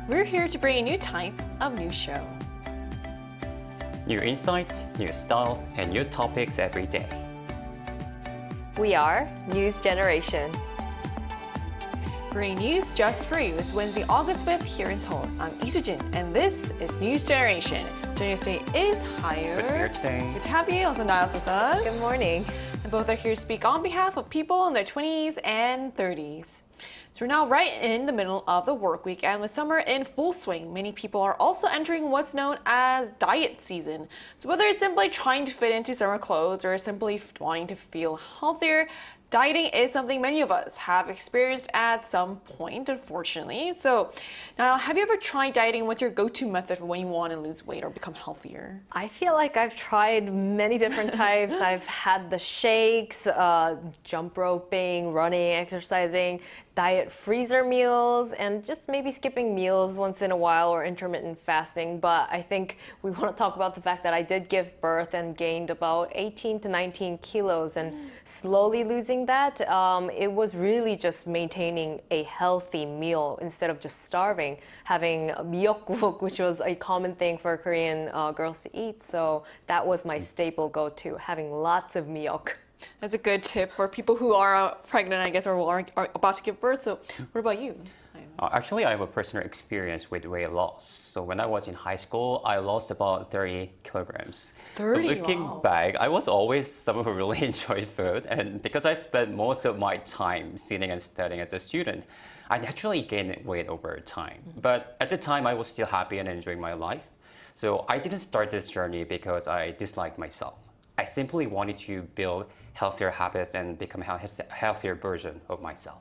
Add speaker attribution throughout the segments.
Speaker 1: We're here to bring a new type of news show.
Speaker 2: New insights, new styles, and new topics every day.
Speaker 3: We are News Generation.
Speaker 1: Bringing news just for you. It's Wednesday, August 5th here in Seoul. I'm Isujin, and this is News Generation. Joining us today is Hayu.
Speaker 2: Good here today.
Speaker 1: Good to have you also Niles with us.
Speaker 3: Good morning.
Speaker 1: And both are here to speak on behalf of people in their 20s and 30s. So we're now right in the middle of the work week, and with summer in full swing, many people are also entering what's known as diet season. So whether it's simply trying to fit into summer clothes or simply wanting to feel healthier, dieting is something many of us have experienced at some point, unfortunately. So now, have you ever tried dieting? What's your go-to method for when you want to lose weight or become healthier?
Speaker 3: I feel like I've tried many different types. I've had the shakes, jump roping, running, exercising, diet freezer meals, and just maybe skipping meals once in a while or intermittent fasting. But I think we want to talk about the fact that I did give birth and gained about 18 to 19 kilos, and slowly losing that, it was really just maintaining a healthy meal instead of just starving, having miyeokguk, which was a common thing for Korean girls to eat. So that was my staple go-to, having lots of miyok.
Speaker 1: That's a good tip for people who are pregnant, I guess, or are about to give birth. So what about you?
Speaker 2: Actually, I have a personal experience with weight loss. So when I was in high school, I lost about 30 kilograms.
Speaker 1: 30,
Speaker 2: so looking
Speaker 1: wow.
Speaker 2: back, I was always someone who really enjoyed food. And because I spent most of my time sitting and studying as a student, I naturally gained weight over time. But at the time, I was still happy and enjoying my life. So I didn't start this journey because I disliked myself. I simply wanted to build healthier habits and become a healthier version of myself.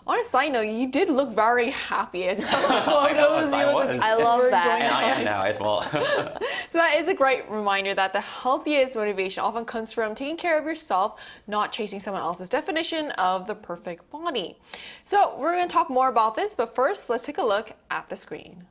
Speaker 1: On a side note, you did look very happy. I just photos.
Speaker 3: I love that.
Speaker 2: And I am now as well.
Speaker 1: So that is a great reminder that the healthiest motivation often comes from taking care of yourself, not chasing someone else's definition of the perfect body. So we're going to talk more about this, but first, let's take a look at the screen.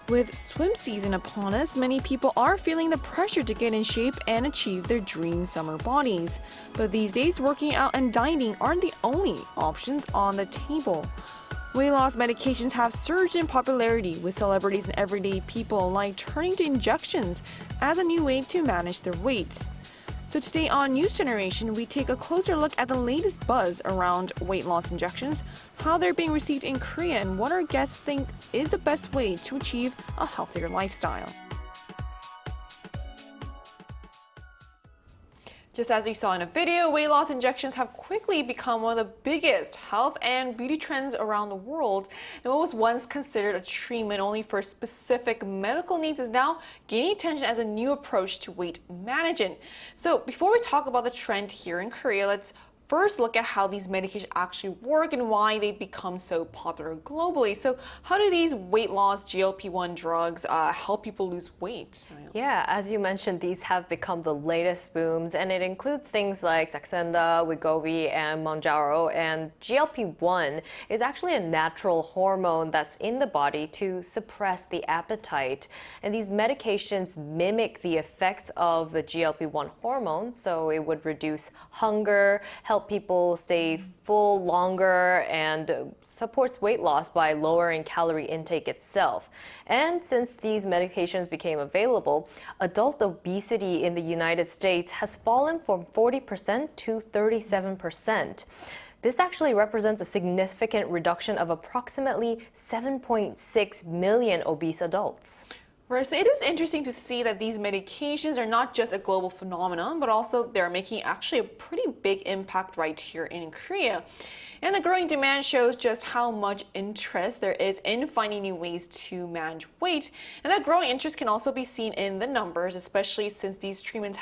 Speaker 1: With swim season upon us, many people are feeling the pressure to get in shape and achieve their dream summer bodies. But these days, working out and dieting aren't the only options on the table. Weight loss medications have surged in popularity, with celebrities and everyday people alike turning to injections as a new way to manage their weight. So today on News Generation, we take a closer look at the latest buzz around weight loss injections, how they're being received in Korea, and what our guests think is the best way to achieve a healthier lifestyle. Just as we saw in a video, weight loss injections have quickly become one of the biggest health and beauty trends around the world. And what was once considered a treatment only for specific medical needs is now gaining attention as a new approach to weight management. So before we talk about the trend here in Korea, let's first look at how these medications actually work and why they become so popular globally. So how do these weight loss GLP-1 drugs help people lose weight?
Speaker 3: Yeah, as you mentioned, these have become the latest booms, and it includes things like Saxenda, Wegovy, and Maunjaro. And GLP-1 is actually a natural hormone that's in the body to suppress the appetite. And these medications mimic the effects of the GLP-1 hormone, so it would reduce hunger, help people stay full longer, and supports weight loss by lowering calorie intake itself. And since these medications became available, adult obesity in the United States has fallen from 40% to 37%. This actually represents a significant reduction of approximately 7.6 million obese adults.
Speaker 1: Right, so it is interesting to see that these medications are not just a global phenomenon, but also they're making actually a pretty big impact right here in Korea. And the growing demand shows just how much interest there is in finding new ways to manage weight. And that growing interest can also be seen in the numbers, especially since these treatments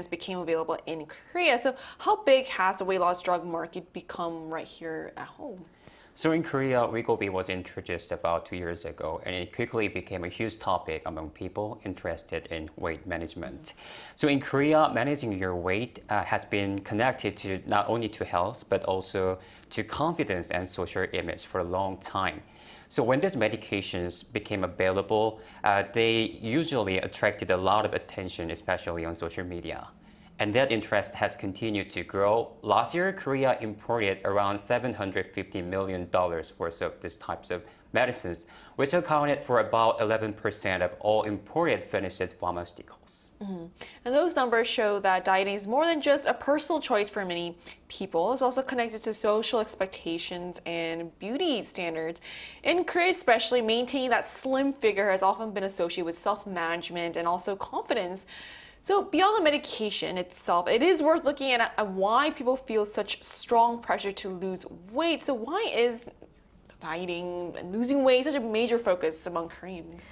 Speaker 1: became available in Korea. So how big has the weight loss drug market become right here at home?
Speaker 2: So in Korea, wegovy was introduced about 2 years ago, and it quickly became a huge topic among people interested in weight management. So in Korea, managing your weight has been connected to not only to health, but also to confidence and social image for a long time. So when these medications became available, they usually attracted a lot of attention, especially on social media. And that interest has continued to grow. Last year, Korea imported around $750 million worth of these types of medicines, which accounted for about 11% of all imported finished pharmaceuticals.
Speaker 1: And those numbers show that dieting is more than just a personal choice for many people. It's also connected to social expectations and beauty standards. In Korea, especially, maintaining that slim figure has often been associated with self-management and also confidence. So beyond the medication itself, it is worth looking at why people feel such strong pressure to lose weight. So why is dieting and losing weight such a major focus among Koreans?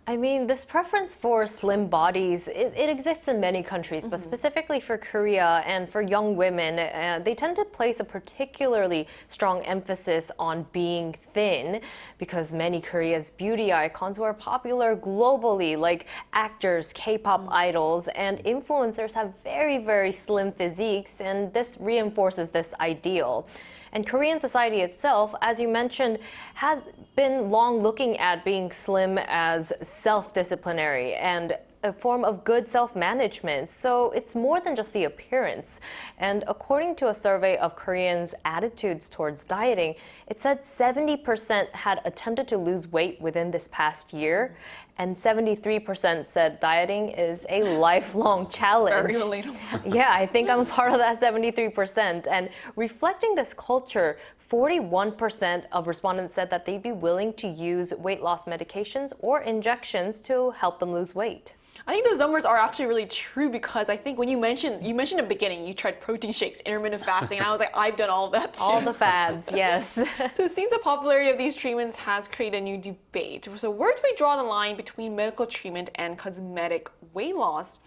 Speaker 3: I mean, this preference for slim bodies, it exists in many countries, but specifically for Korea and for young women, they tend to place a particularly strong emphasis on being thin because many Korea's beauty icons were popular globally, like actors, K-pop idols, and influencers have very, very slim physiques, and this reinforces this ideal. And Korean society itself, as you mentioned, has been long looking at being slim as self-disciplinary and a form of good self-management. So it's more than just the appearance. And according to a survey of Koreans' attitudes towards dieting, it said 70% had attempted to lose weight within this past year, and 73% said dieting is a lifelong challenge.
Speaker 1: Very relatable.
Speaker 3: Yeah, I think I'm a part of that 73%. And reflecting this culture, 41% of respondents said that they'd be willing to use weight loss medications or injections to help them lose weight.
Speaker 1: I think those numbers are actually really true because I think when you mentioned in the beginning, you tried protein shakes, intermittent fasting, and I was like, I've done all of that too.
Speaker 3: All the fads, yes.
Speaker 1: So it seems the popularity of these treatments has created a new debate. So where do we draw the line between medical treatment and cosmetic weight loss?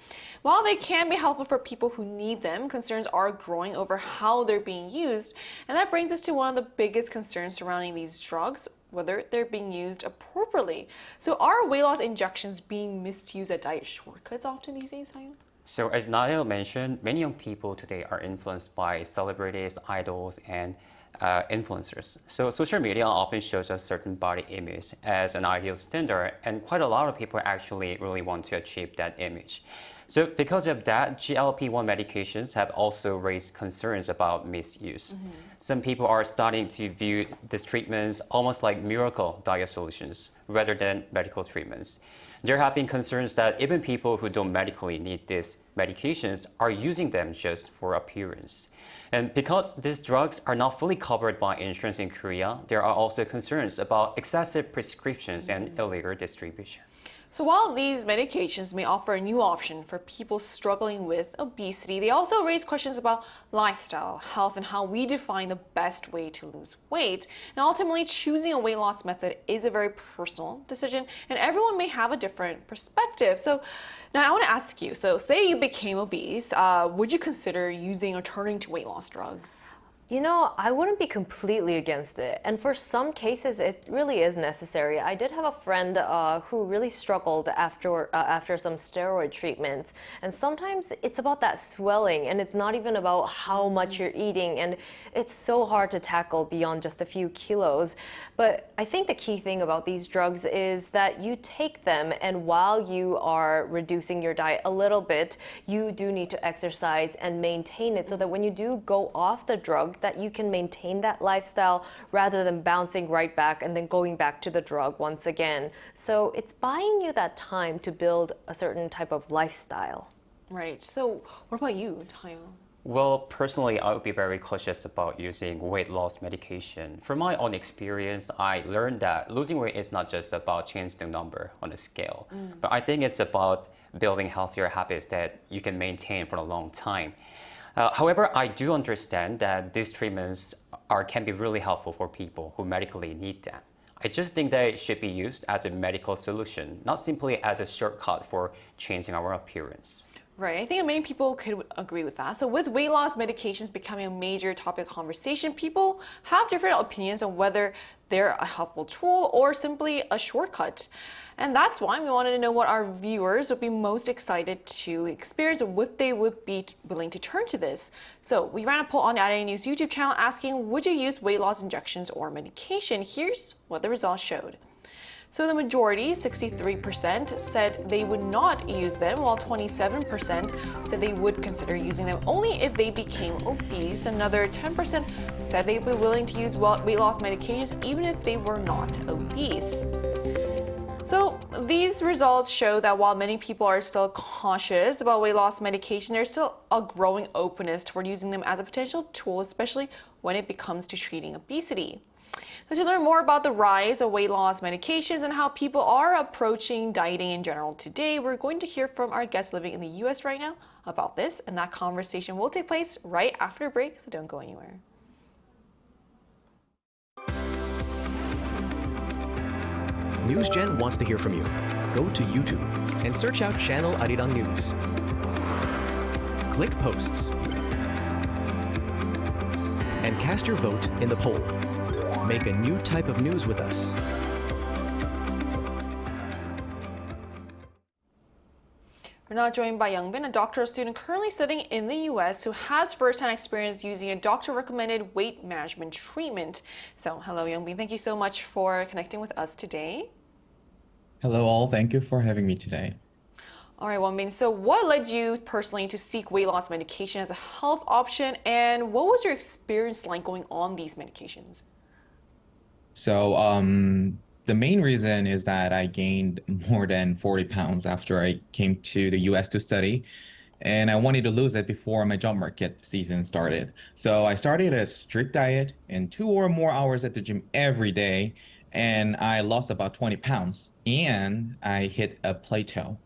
Speaker 1: While they can be helpful for people who need them, concerns are growing over how they're being used. And that brings us to one of the biggest concerns surrounding these drugs, whether they're being used appropriately. So are weight loss injections being misused as diet shortcuts often these days, Hayun?
Speaker 2: So as Nadia mentioned, many young people today are influenced by celebrities, idols, and influencers. So social media often shows a certain body image as an ideal standard, and quite a lot of people actually really want to achieve that image. So because of that, GLP-1 medications have also raised concerns about misuse. Some people are starting to view these treatments almost like miracle diet solutions rather than medical treatments. There have been concerns that even people who don't medically need these medications are using them just for appearance. And because these drugs are not fully covered by insurance in Korea, there are also concerns about excessive prescriptions and illegal distribution.
Speaker 1: So while these medications may offer a new option for people struggling with obesity, they also raise questions about lifestyle, health, and how we define the best way to lose weight. And ultimately, choosing a weight loss method is a very personal decision, and everyone may have a different perspective. So now I want to ask you, so say you became obese, would you consider using or turning to weight loss drugs?
Speaker 3: You know, I wouldn't be completely against it. And for some cases, it really is necessary. I did have a friend who really struggled after some steroid treatments. And sometimes it's about that swelling, and it's not even about how much you're eating. And it's so hard to tackle beyond just a few kilos. But I think the key thing about these drugs is that you take them, and while you are reducing your diet a little bit, you do need to exercise and maintain it so that when you do go off the drug, that you can maintain that lifestyle rather than bouncing right back and then going back to the drug once again. So it's buying you that time to build a certain type of lifestyle.
Speaker 1: Right. So what about you, Tayo?
Speaker 2: Well, personally, I would be very cautious about using weight loss medication. From my own experience, I learned that losing weight is not just about changing the number on the scale, but I think it's about building healthier habits that you can maintain for a long time. However, I do understand that these treatments can be really helpful for people who medically need them. I just think that it should be used as a medical solution, not simply as a shortcut for changing our appearance.
Speaker 1: Right, I think many people could agree with that. So, with weight loss medications becoming a major topic of conversation, people have different opinions on whether they're a helpful tool or simply a shortcut. And that's why we wanted to know what our viewers would be most excited to experience or what they would be willing to turn to this. So, we ran a poll on the Arirang YouTube channel asking, would you use weight loss injections or medication? Here's what the results showed. So the majority, 63%, said they would not use them, while 27% said they would consider using them only if they became obese. Another 10% said they'd be willing to use weight loss medications even if they were not obese. So these results show that while many people are still cautious about weight loss medication, there's still a growing openness toward using them as a potential tool, especially when it comes to treating obesity. So to learn more about the rise of weight loss medications and how people are approaching dieting in general today, we're going to hear from our guest living in the US right now about this, and that conversation will take place right after a break, so don't go anywhere.
Speaker 4: NewsGen wants to hear from you. Go to YouTube and search out channel Arirang News. Click Posts and cast your vote in the poll. Make a new type of news with us.
Speaker 1: We're now joined by Youngbin, a doctoral student currently studying in the US who has first-hand experience using a doctor-recommended weight management treatment. So, hello Youngbin, thank you so much for connecting with us today.
Speaker 5: Hello all, thank you for having me today.
Speaker 1: All right, Youngbin, so what led you personally to seek weight loss medication as a health option, and what was your experience like going on these medications?
Speaker 5: So, the main reason is that I gained more than 40 pounds after I came to the US to study, and I wanted to lose it before my job market season started. So I started a strict diet and 2 or more hours at the gym every day, and I lost about 20 pounds, and I hit a plateau.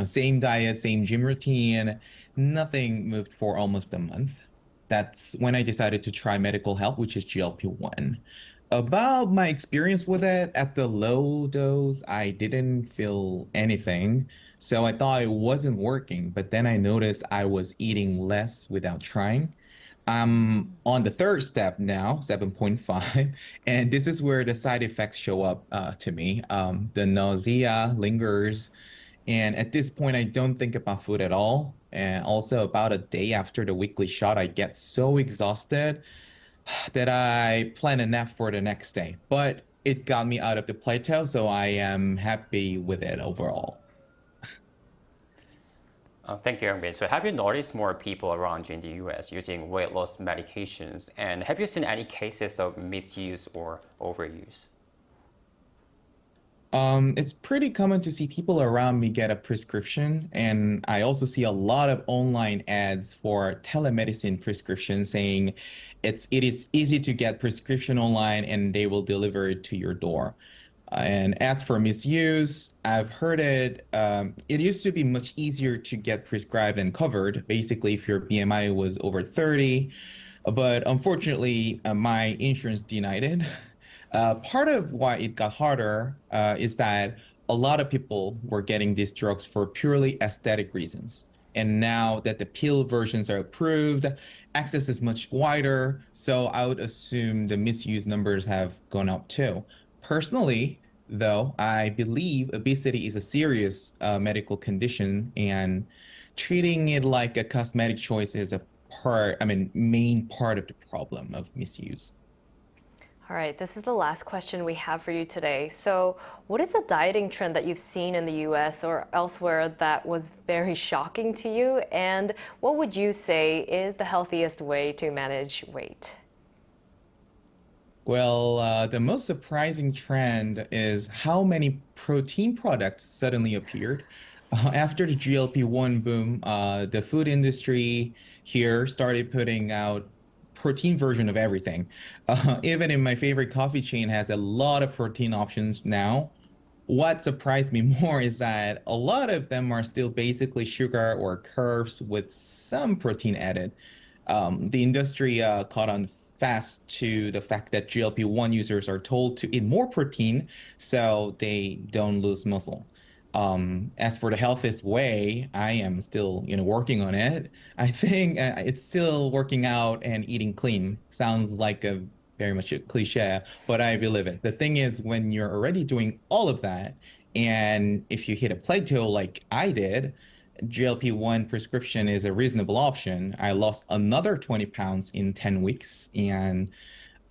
Speaker 5: Same diet, same gym routine, nothing moved for almost a month. That's when I decided to try medical help, which is GLP-1. About my experience with it, at the low dose, I didn't feel anything. So I thought it wasn't working, but then I noticed I was eating less without trying. I'm on the third step now, 7.5, and this is where the side effects show up to me. The nausea lingers, and at this point, I don't think about food at all. And also, about a day after the weekly shot, I get so exhausted that I plan a nap for the next day. But it got me out of the plateau, so I am happy with it overall.
Speaker 2: Thank you, Youngbin. So have you noticed more people around you in the US using weight loss medications? And have you seen any cases of misuse or overuse?
Speaker 5: It's pretty common to see people around me get a prescription, and I also see a lot of online ads for telemedicine prescriptions saying it is easy to get prescription online and they will deliver it to your door. And as for misuse, I've heard it. It used to be much easier to get prescribed and covered, basically if your BMI was over 30, but unfortunately, my insurance denied it. Part of why it got harder is that a lot of people were getting these drugs for purely aesthetic reasons. And now that the pill versions are approved, access is much wider. So I would assume the misuse numbers have gone up too. Personally, though, I believe obesity is a serious medical condition, and treating it like a cosmetic choice is main part of the problem of misuse.
Speaker 3: All right, this is the last question we have for you today. So, what is a dieting trend that you've seen in the US or elsewhere that was very shocking to you? And what would you say is the healthiest way to manage weight?
Speaker 5: Well, the most surprising trend is how many protein products suddenly appeared. After the GLP-1 boom, the food industry here started putting out protein version of everything. Even in my favorite coffee chain has a lot of protein options now. What surprised me more is that a lot of them are still basically sugar or carbs with some protein added. The industry caught on fast to the fact that GLP-1 users are told to eat more protein so they don't lose muscle. As for the healthiest way, I am still, working on it. I think it's still working out and eating clean. Sounds like a very much a cliche, but I believe it. The thing is, when you're already doing all of that, and if you hit a plateau like I did, GLP-1 prescription is a reasonable option. I lost another 20 pounds in 10 weeks, and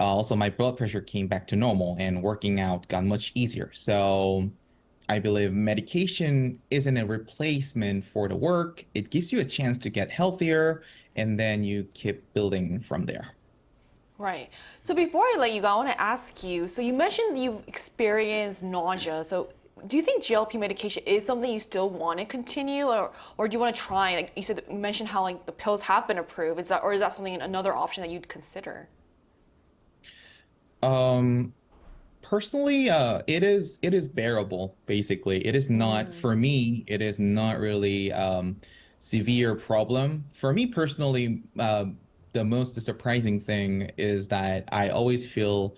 Speaker 5: also my blood pressure came back to normal, and working out got much easier. So I believe medication isn't a replacement for the work. It gives you a chance to get healthier, and then you keep building from there.
Speaker 1: Right. So before I let you go, I want to ask you, so you mentioned you've experienced nausea. So do you think GLP medication is something you still want to continue, or do you want to try? Like you mentioned how like the pills have been approved. Is that something, another option that you'd consider?
Speaker 5: Um, Personally, it is bearable, basically. It is not, for me, it is not really severe problem. For me personally, the most surprising thing is that I always feel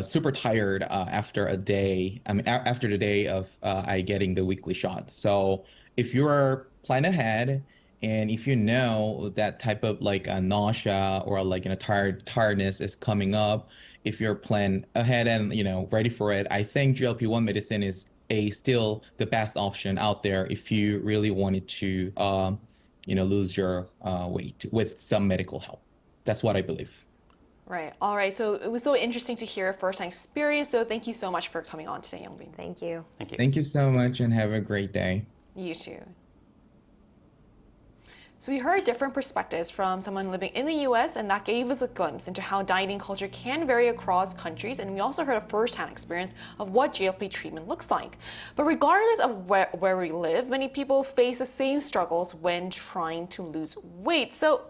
Speaker 5: super tired after a day. I mean, after the day of I getting the weekly shot. So if you're plan ahead and if you know that type of like a nausea or like tiredness is coming up, if you're plan ahead and ready for it, I think GLP-1 medicine is a still the best option out there if you really wanted to lose your weight with some medical help. That's what I believe.
Speaker 1: Right. All right. So it was so interesting to hear a first-time experience. So thank you so much for coming on today, Yongbin.
Speaker 3: Thank you.
Speaker 2: Thank you.
Speaker 5: Thank you so much and have a great day.
Speaker 1: You too. So we heard different perspectives from someone living in the US, and that gave us a glimpse into how dieting culture can vary across countries, and we also heard a first-hand experience of what GLP treatment looks like. But regardless of where we live, many people face the same struggles when trying to lose weight. So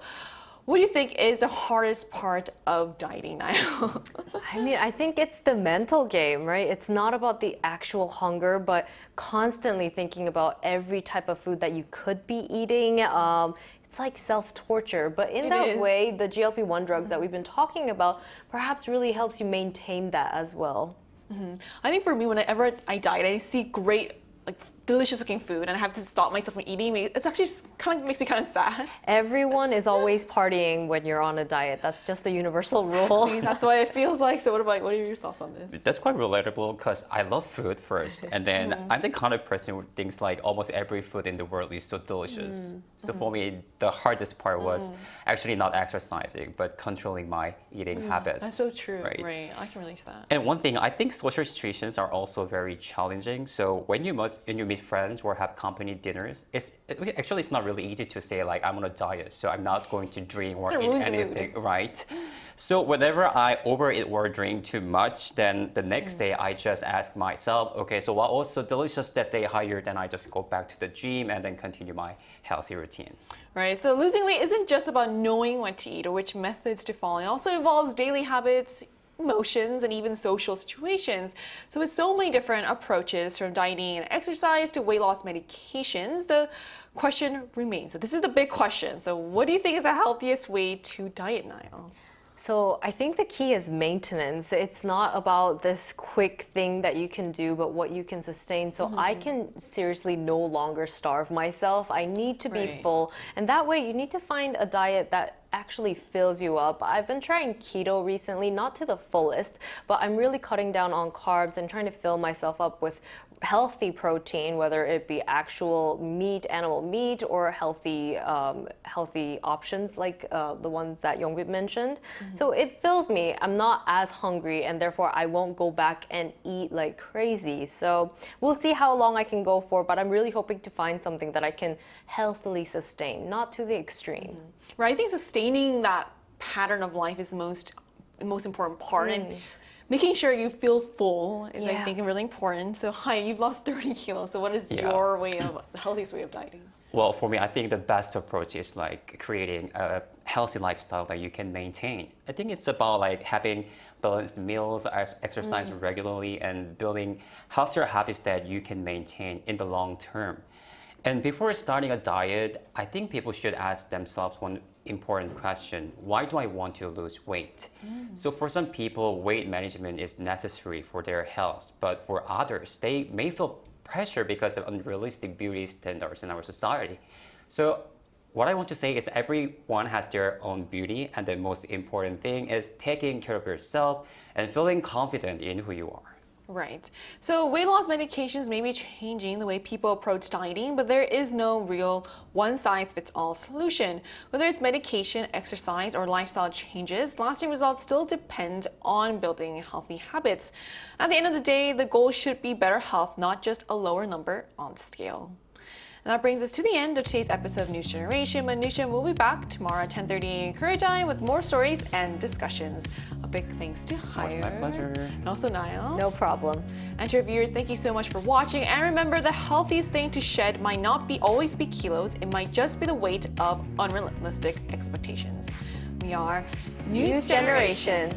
Speaker 1: what do you think is the hardest part of dieting now?
Speaker 3: I mean, I think it's the mental game, right? It's not about the actual hunger, but constantly thinking about every type of food that you could be eating. It's like self-torture, but in that way, the GLP-1 drugs that we've been talking about perhaps really helps you maintain that as well.
Speaker 1: I think for me, whenever I diet, I see great, like delicious looking food and I have to stop myself from eating. It's actually just kind of makes me kind of sad.
Speaker 3: Everyone is always partying when you're on a diet. That's just the universal rule.
Speaker 1: That's why it feels like. So what are your thoughts on this?
Speaker 2: That's quite relatable because I love food first, and then I'm the kind of person who thinks like almost every food in the world is so delicious. So for me, the hardest part was actually not exercising, but controlling my eating habits.
Speaker 1: That's so true.
Speaker 2: Right?
Speaker 1: I can relate to that.
Speaker 2: And one thing, I think social situations are also very challenging. So when you meet friends or have company dinners, it's not really easy to say like I'm on a diet, so I'm not going to drink or eat anything, right? So whenever I overeat or drink too much, then the next day I just ask myself, okay, so what was so delicious that day higher? Then I just go back to the gym and then continue my healthy routine.
Speaker 1: Right. So losing weight isn't just about knowing what to eat or which methods to follow. It also involves daily habits, emotions, and even social situations. So with so many different approaches from dieting and exercise to weight loss medications, the question remains. So this is the big question. So what do you think is the healthiest way to diet now?
Speaker 3: So I think the key is maintenance. It's not about this quick thing that you can do, but what you can sustain. So I can seriously no longer starve myself. I need to be full. And that way you need to find a diet that actually fills you up. I've been trying keto recently, not to the fullest, but I'm really cutting down on carbs and trying to fill myself up with healthy protein, whether it be actual meat, animal meat, or healthy options like the one that Yongbin mentioned. So it fills me. I'm not as hungry, and therefore I won't go back and eat like crazy. So we'll see how long I can go for, but I'm really hoping to find something that I can healthily sustain, not to the extreme.
Speaker 1: Right. I think sustaining that pattern of life is the most important part. And making sure you feel full is, I think, really important. So, you've lost 30 kilos. So what is your the healthiest way of dieting?
Speaker 2: Well, for me, I think the best approach is like creating a healthy lifestyle that you can maintain. I think it's about like having balanced meals, exercise regularly, and building healthier habits that you can maintain in the long term. And before starting a diet, I think people should ask themselves one important question. Why do I want to lose weight? So for some people, weight management is necessary for their health, but for others, they may feel pressure because of unrealistic beauty standards in our society. So what I want to say is everyone has their own beauty, and the most important thing is taking care of yourself and feeling confident in who you are.
Speaker 1: Right. So weight loss medications may be changing the way people approach dieting, but there is no real one-size-fits-all solution. Whether it's medication, exercise, or lifestyle changes, lasting results still depend on building healthy habits. At the end of the day, the goal should be better health, not just a lower number on the scale. And that brings us to the end of today's episode of News Generation. But News Gen will be back tomorrow at 10:30 a.m. Korea time with more stories and discussions. A big thanks to Hire.
Speaker 2: My pleasure.
Speaker 1: And also Niall.
Speaker 3: No problem.
Speaker 1: And to our viewers, thank you so much for watching. And remember, the healthiest thing to shed might not always be kilos. It might just be the weight of unrealistic expectations. We are
Speaker 3: News Generation.